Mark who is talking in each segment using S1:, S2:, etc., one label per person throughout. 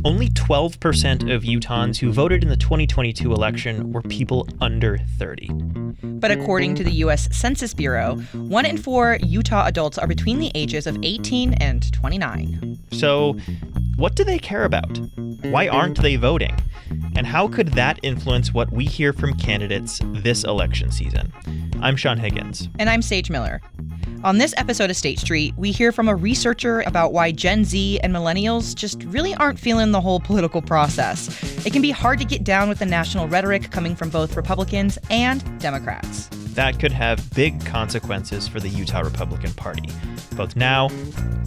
S1: Only 12% of Utahns who voted in the 2022 election were people under 30.
S2: But according to the U.S. Census Bureau, 1 in 4 Utah adults are between the ages of 18 and 29.
S1: So, what do they care about? Why aren't they voting? And how could that influence what we hear from candidates this election season? I'm Sean Higgins.
S2: And I'm Sage Miller. On this episode of State Street, we hear from a researcher about why Gen Z and millennials just really aren't feeling the whole political process. It can be hard to get down with the national rhetoric coming from both Republicans and Democrats.
S1: That could have big consequences for the Utah Republican Party, both now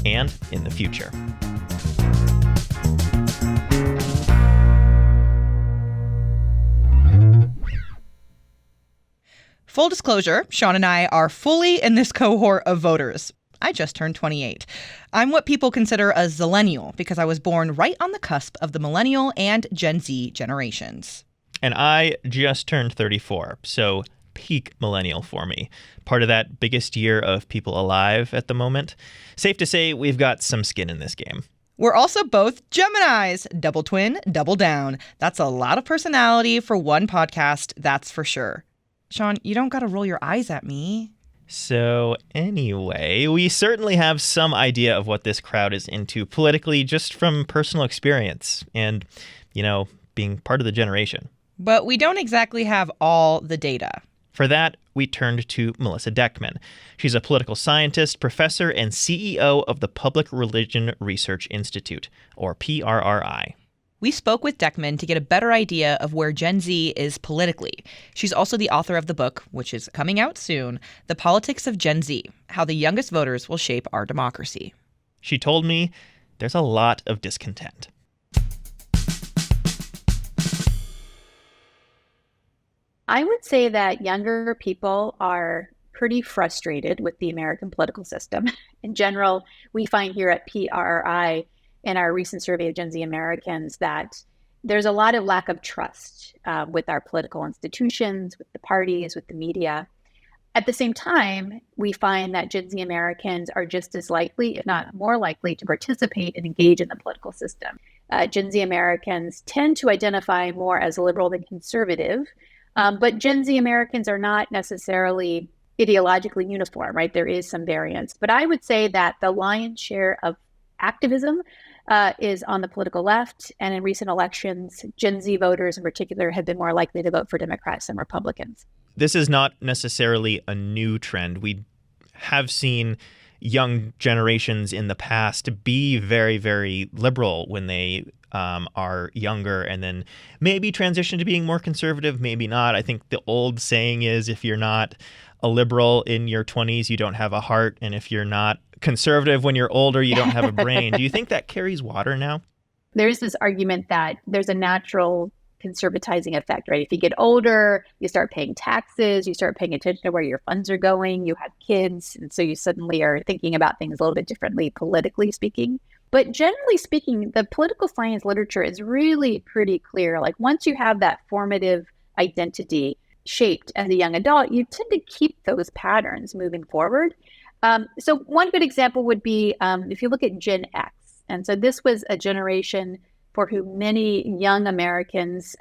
S1: and in the future.
S2: Full disclosure, Sean and I are fully in this cohort of voters. I just turned 28. I'm what people consider a zillennial because I was born right on the cusp of the millennial and Gen Z generations.
S1: And I just turned 34, so peak millennial for me. Part of that biggest year of people alive at the moment. Safe to say we've got some skin in this game.
S2: We're also both Geminis. Double twin, double down. That's a lot of personality for one podcast, that's for sure. Sean, you don't got to roll your eyes at me.
S1: So anyway, we certainly have some idea of what this crowd is into politically just from personal experience and, being part of the generation.
S2: But we don't exactly have all the data.
S1: For that, we turned to Melissa Deckman. She's a political scientist, professor, and CEO of the Public Religion Research Institute, or PRRI.
S2: We spoke with Deckman to get a better idea of where Gen Z is politically. She's also the author of the book, which is coming out soon, The Politics of Gen Z, How the Youngest Voters Will Shape Our Democracy.
S1: She told me there's a lot of discontent.
S3: I would say that younger people are pretty frustrated with the American political system. In general, we find here at PRRI in our recent survey of Gen Z Americans that there's a lot of lack of trust with our political institutions, with the parties, with the media. At the same time, we find that Gen Z Americans are just as likely, if not more likely, to participate and engage in the political system. Gen Z Americans tend to identify more as liberal than conservative, but Gen Z Americans are not necessarily ideologically uniform, right? There is some variance. But I would say that the lion's share of activism is on the political left. And in recent elections, Gen Z voters in particular have been more likely to vote for Democrats than Republicans.
S1: This is not necessarily a new trend. We have seen young generations in the past be very, very liberal when they are younger and then maybe transition to being more conservative, maybe not. I think the old saying is if you're not a liberal in your 20s, you don't have a heart. And if you're not conservative when you're older, you don't have a brain. Do you think that carries water now?
S3: There's this argument that there's a natural conservatizing effect, right? If you get older, you start paying taxes, you start paying attention to where your funds are going, you have kids, and so you suddenly are thinking about things a little bit differently, politically speaking. But generally speaking, the political science literature is really pretty clear. Like once you have that formative identity shaped as a young adult, you tend to keep those patterns moving forward. So one good example would be if you look at Gen X. And so this was a generation for whom many young Americans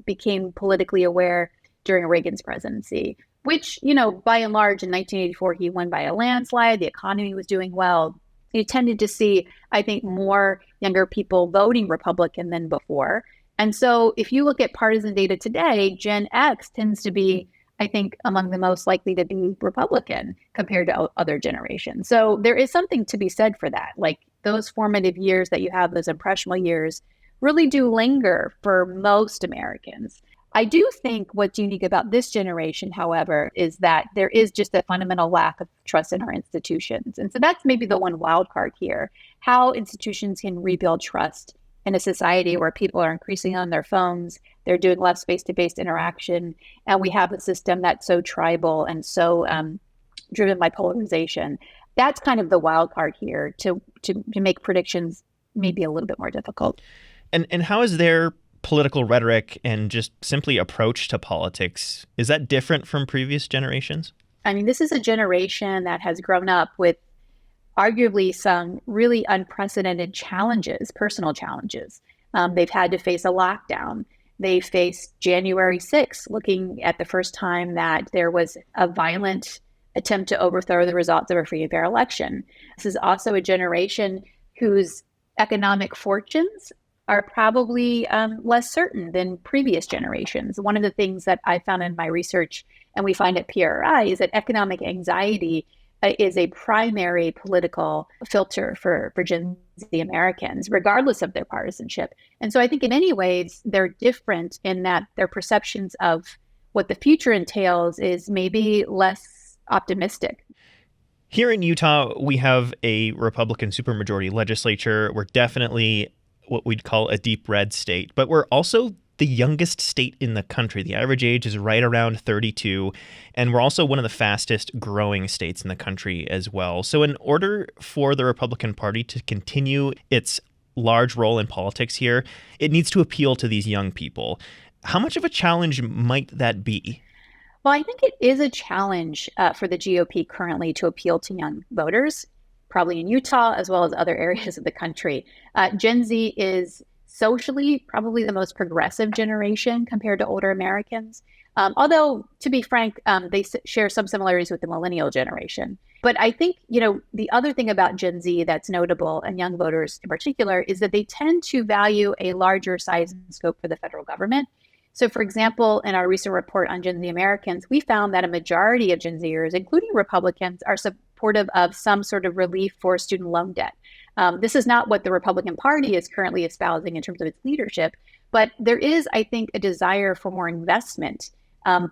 S3: became politically aware during Reagan's presidency, which, by and large, in 1984, he won by a landslide. The economy was doing well. You tended to see, I think, more younger people voting Republican than before. And so if you look at partisan data today, Gen X tends to be, I think, among the most likely to be Republican compared to other generations. So there is something to be said for that. Like those formative years that you have, those impressionable years, really do linger for most Americans. I do think what's unique about this generation, however, is that there is just a fundamental lack of trust in our institutions. And so that's maybe the one wild card here, how institutions can rebuild trust in a society where people are increasingly on their phones, they're doing less face-to-face interaction, and we have a system that's so tribal and so driven by polarization. That's kind of the wild card here to make predictions maybe a little bit more difficult.
S1: And how is their political rhetoric and just simply approach to politics, is that different from previous generations?
S3: I mean, this is a generation that has grown up with arguably some really unprecedented challenges, personal challenges. They've had to face a lockdown. They faced January 6th, looking at the first time that there was a violent attempt to overthrow the results of a free and fair election. This is also a generation whose economic fortunes are probably less certain than previous generations. One of the things that I found in my research, and we find at PRI, is that economic anxiety is a primary political filter for Gen Z Americans, regardless of their partisanship. And so I think in many ways, they're different in that their perceptions of what the future entails is maybe less optimistic.
S1: Here in Utah, we have a Republican supermajority legislature. We're definitely what we'd call a deep red state, but we're also the youngest state in the country. The average age is right around 32, and we're also one of the fastest growing states in the country as well. So in order for the Republican Party to continue its large role in politics here, it needs to appeal to these young people. How much of a challenge might that be?
S3: Well, I think it is a challenge for the GOP currently to appeal to young voters, probably in Utah as well as other areas of the country. Gen Z is socially probably the most progressive generation compared to older Americans. Although, to be frank, they share some similarities with the millennial generation. But I think, the other thing about Gen Z that's notable, and young voters in particular, is that they tend to value a larger size and scope for the federal government. So, for example, in our recent report on Gen Z Americans, we found that a majority of Gen Zers, including Republicans, are supportive of some sort of relief for student loan debt. This is not what the Republican Party is currently espousing in terms of its leadership, but there is, I think, a desire for more investment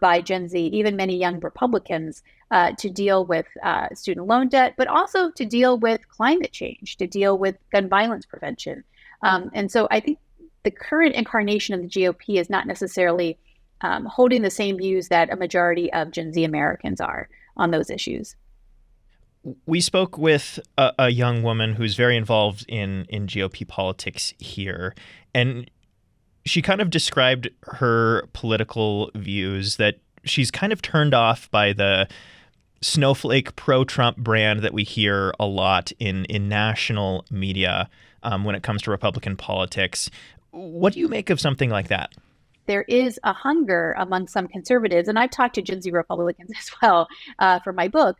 S3: by Gen Z, even many young Republicans, to deal with student loan debt, but also to deal with climate change, to deal with gun violence prevention. And so I think the current incarnation of the GOP is not necessarily holding the same views that a majority of Gen Z Americans are on those issues.
S1: We spoke with a young woman who's very involved in GOP politics here, and she kind of described her political views that she's kind of turned off by the snowflake pro-Trump brand that we hear a lot in national media when it comes to Republican politics. What do you make of something like that?
S3: There is a hunger among some conservatives, and I've talked to Gen Z Republicans as well for my book,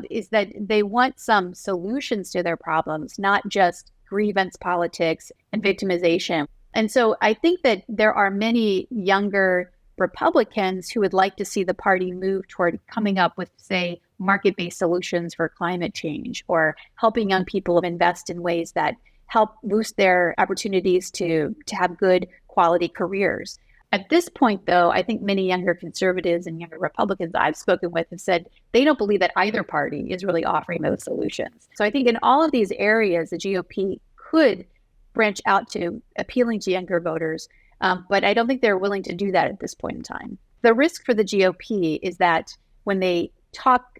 S3: is that they want some solutions to their problems, not just grievance politics and victimization. And so I think that there are many younger Republicans who would like to see the party move toward coming up with, say, market-based solutions for climate change, or helping young people invest in ways that help boost their opportunities to have good quality careers. At this point, though, I think many younger conservatives and younger Republicans I've spoken with have said they don't believe that either party is really offering those solutions. So I think in all of these areas, the GOP could branch out to appealing to younger voters, but I don't think they're willing to do that at this point in time. The risk for the GOP is that when they talk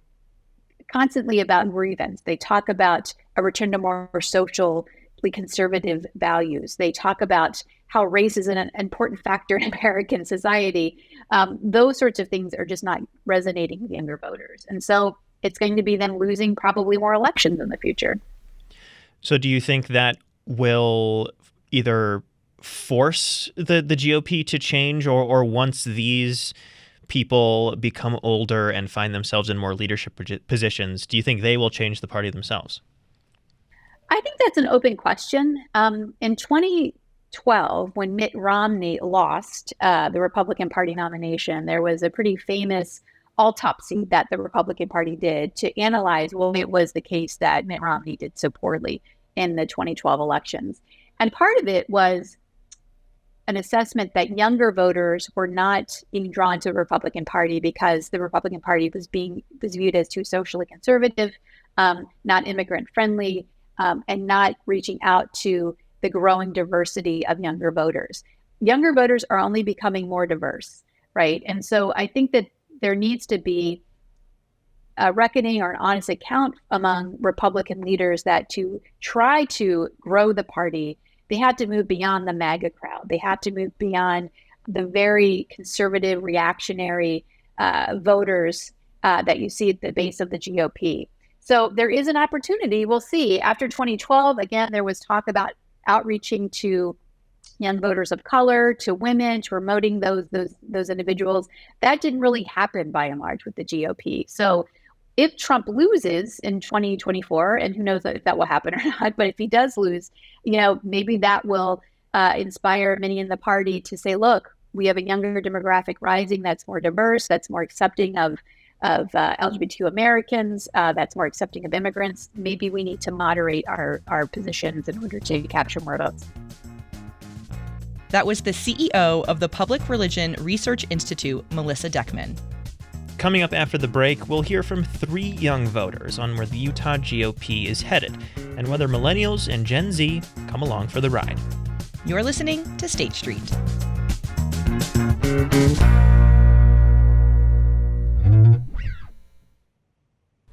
S3: constantly about grievance, they talk about a return to more socially conservative values, they talk about how race is an important factor in American society, those sorts of things are just not resonating with younger voters. And so it's going to be them losing probably more elections in the future.
S1: So do you think that will either force the GOP to change, or once these people become older and find themselves in more leadership positions, do you think they will change the party themselves?
S3: I think that's an open question. In 2012, when Mitt Romney lost the Republican Party nomination, there was a pretty famous autopsy that the Republican Party did to analyze why it was the case that Mitt Romney did so poorly in the 2012 elections. And part of it was an assessment that younger voters were not being drawn to the Republican Party because the Republican Party was viewed as too socially conservative, not immigrant friendly, and not reaching out to the growing diversity of younger voters. Younger voters are only becoming more diverse, right? And so I think that there needs to be a reckoning or an honest account among Republican leaders that to try to grow the party, they have to move beyond the MAGA crowd. They have to move beyond the very conservative, reactionary voters that you see at the base of the GOP. So there is an opportunity. We'll see. After 2012, again, there was talk about outreaching to young voters of color, to women, to promoting those individuals. That didn't really happen by and large with the GOP. So if Trump loses in 2024, and who knows if that will happen or not, but if he does lose, maybe that will inspire many in the party to say, look, we have a younger demographic rising that's more diverse, that's more accepting of LGBTQ Americans, that's more accepting of immigrants. Maybe we need to moderate our positions in order to capture more votes.
S2: That was the CEO of the Public Religion Research Institute, Melissa Deckman.
S1: Coming up after the break, we'll hear from 3 young voters on where the Utah GOP is headed and whether millennials and Gen Z come along for the ride.
S2: You're listening to State Street.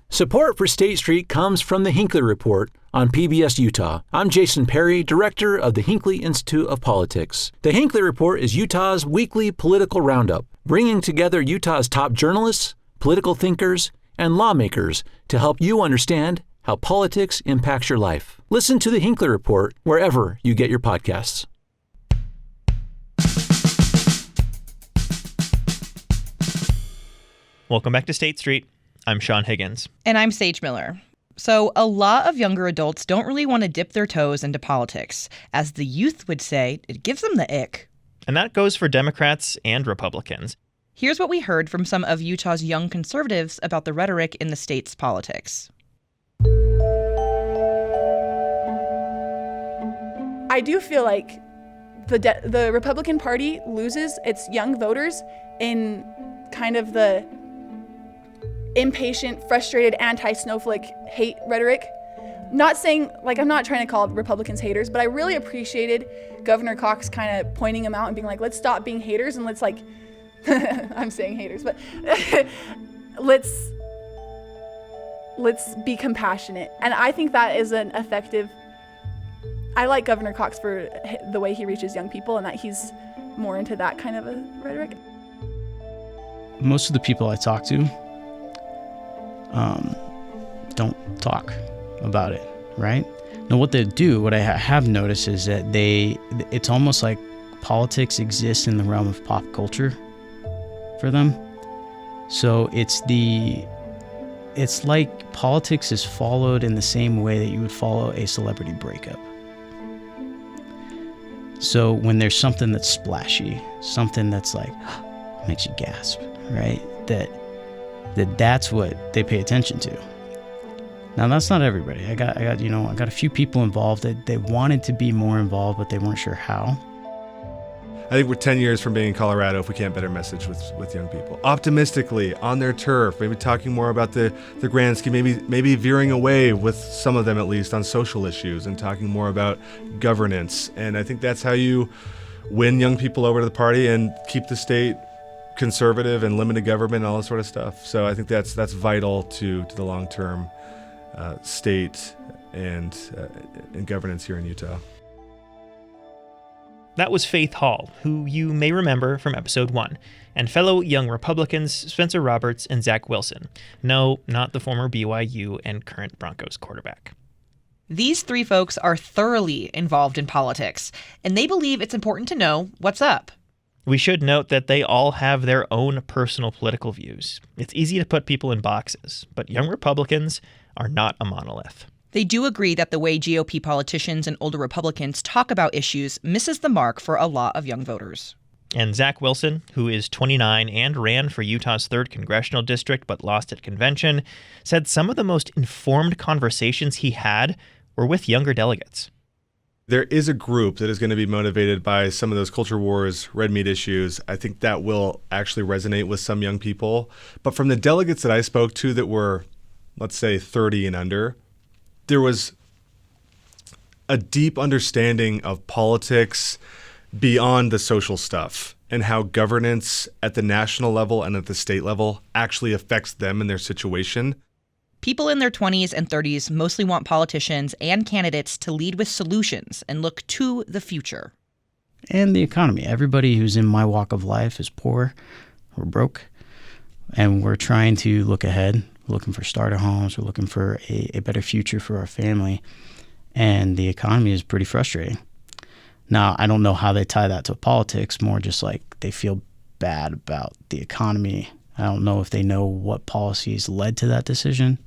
S4: Support for State Street comes from the Hinckley Report on PBS Utah. I'm Jason Perry, director of the Hinckley Institute of Politics. The Hinckley Report is Utah's weekly political roundup, bringing together Utah's top journalists, political thinkers, and lawmakers to help you understand how politics impacts your life. Listen to the Hinckley Report wherever you get your podcasts.
S1: Welcome back to State Street. I'm Sean Higgins.
S2: And I'm Sage Miller. So a lot of younger adults don't really want to dip their toes into politics. As the youth would say, it gives them the ick.
S1: And that goes for Democrats and Republicans.
S2: Here's what we heard from some of Utah's young conservatives about the rhetoric in the state's politics.
S5: I do feel like the Republican Party loses its young voters in kind of the impatient, frustrated, anti-snowflake hate rhetoric. Not saying, I'm not trying to call Republicans haters, but I really appreciated Governor Cox kind of pointing them out and being like, let's stop being haters and let's I'm saying haters, but let's be compassionate. And I think that is an effective, I like Governor Cox for the way he reaches young people and that he's more into that kind of a rhetoric.
S6: Most of the people I talk to don't talk about it, right? Now, what they do, what I have noticed is that it's almost like politics exists in the realm of pop culture for them. So it's like politics is followed in the same way that you would follow a celebrity breakup. So when there's something that's splashy, something that's makes you gasp, right? That's what they pay attention to. Now that's not everybody. I got a few people involved that they wanted to be more involved, but they weren't sure how.
S7: I think we're 10 years from being in Colorado if we can't better message with young people. Optimistically, on their turf, maybe talking more about the grand scheme, maybe veering away with some of them at least on social issues and talking more about governance. And I think that's how you win young people over to the party and keep the state conservative and limited government and all that sort of stuff. So I think that's vital to the long-term state and governance here in Utah.
S1: That was Faith Hall, who you may remember from episode 1, and fellow young Republicans Spencer Roberts and Zach Wilson. No, not the former BYU and current Broncos quarterback.
S2: These 3 folks are thoroughly involved in politics, and they believe it's important to know what's up.
S1: We should note that they all have their own personal political views. It's easy to put people in boxes, but young Republicans are not a monolith.
S2: They do agree that the way GOP politicians and older Republicans talk about issues misses the mark for a lot of young voters.
S1: And Zach Wilson, who is 29 and ran for Utah's 3rd congressional district but lost at convention, said some of the most informed conversations he had were with younger delegates.
S7: There is a group that is going to be motivated by some of those culture wars, red meat issues. I think that will actually resonate with some young people. But from the delegates that I spoke to that were, let's say, 30 and under, there was a deep understanding of politics beyond the social stuff and how governance at the national level and at the state level actually affects them and their situation.
S2: People in their 20s and 30s mostly want politicians and candidates to lead with solutions and look to the future.
S6: And the economy. Everybody who's in my walk of life is poor or broke, and we're trying to look ahead. We're looking for starter homes. We're looking for a better future for our family, and the economy is pretty frustrating. Now, I don't know how they tie that to politics, more just like they feel bad about the economy. I don't know if they know what policies led to that decision.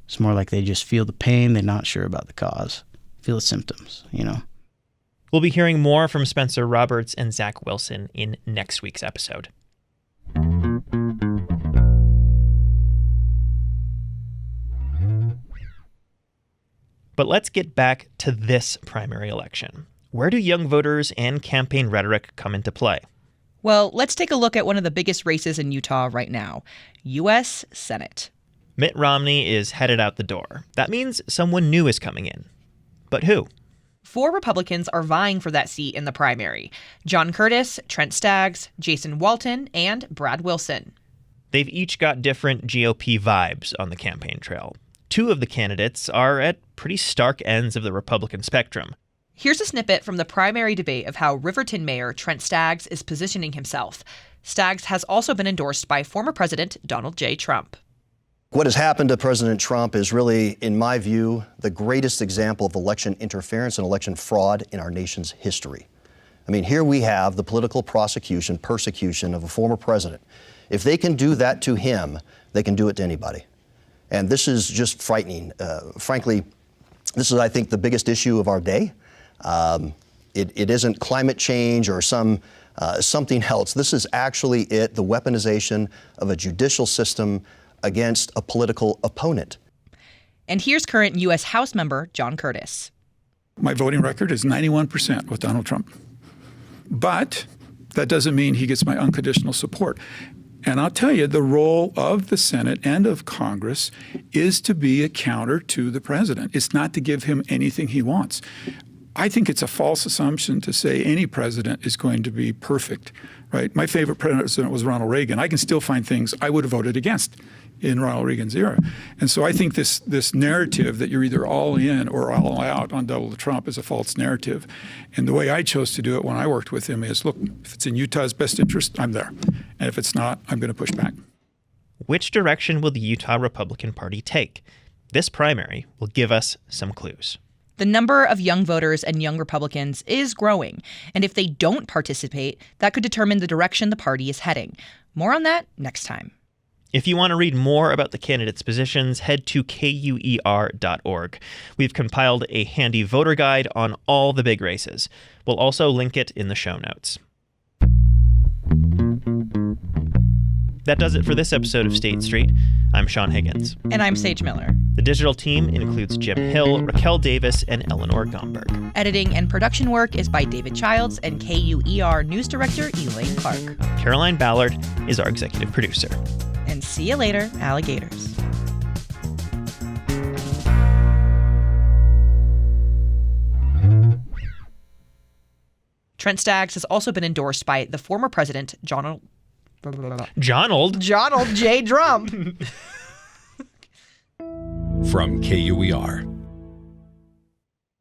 S6: It's more like they just feel the pain. They're not sure about the cause. Feel the symptoms, you know.
S1: We'll be hearing more from Spencer Roberts and Zach Wilson in next week's episode. But let's get back to this primary election. Where do young voters and campaign rhetoric come into play?
S2: Well, let's take a look at one of the biggest races in Utah right now, U.S. Senate.
S1: Mitt Romney is headed out the door. That means someone new is coming in. But who?
S2: 4 Republicans are vying for that seat in the primary: John Curtis, Trent Staggs, Jason Walton, and Brad Wilson.
S1: They've each got different GOP vibes on the campaign trail. 2 of the candidates are at pretty stark ends of the Republican spectrum.
S2: Here's a snippet from the primary debate of how Riverton Mayor Trent Staggs is positioning himself. Staggs has also been endorsed by former President Donald J. Trump.
S8: What has happened to President Trump is really, in my view, the greatest example of election interference and election fraud in our nation's history. I mean, here we have the political prosecution, persecution of a former president. If they can do that to him, they can do it to anybody. And this is just frightening. Frankly, this is, I think, the biggest issue of our day. It isn't climate change or something else. This is actually it, the weaponization of a judicial system against a political opponent.
S2: And here's current U.S. House member John Curtis.
S9: My voting record is 91% with Donald Trump. But that doesn't mean he gets my unconditional support. And I'll tell you, the role of the Senate and of Congress is to be a counter to the president. It's not to give him anything he wants. I think it's a false assumption to say any president is going to be perfect, right? My favorite president was Ronald Reagan. I can still find things I would have voted against in Ronald Reagan's era. And so I think this narrative that you're either all in or all out on Donald Trump is a false narrative. And the way I chose to do it when I worked with him is, look, if it's in Utah's best interest, I'm there. And if it's not, I'm going to push back.
S1: Which direction will the Utah Republican Party take? This primary will give us some clues.
S2: The number of young voters and young Republicans is growing, and if they don't participate, that could determine the direction the party is heading. More on that next time.
S1: If you want to read more about the candidates' positions, head to KUER.org. We've compiled a handy voter guide on all the big races. We'll also link it in the show notes. That does it for this episode of State Street. I'm Sean Higgins.
S2: And I'm Sage Miller.
S1: The digital team includes Jim Hill, Raquel Davis, and Eleanor Gomberg.
S2: Editing and production work is by David Childs and KUER News Director Elaine Clark.
S1: Caroline Ballard is our executive producer.
S2: And see you later, alligators. Trent Staggs has also been endorsed by the former president, Donald J. Trump.
S10: From KUER.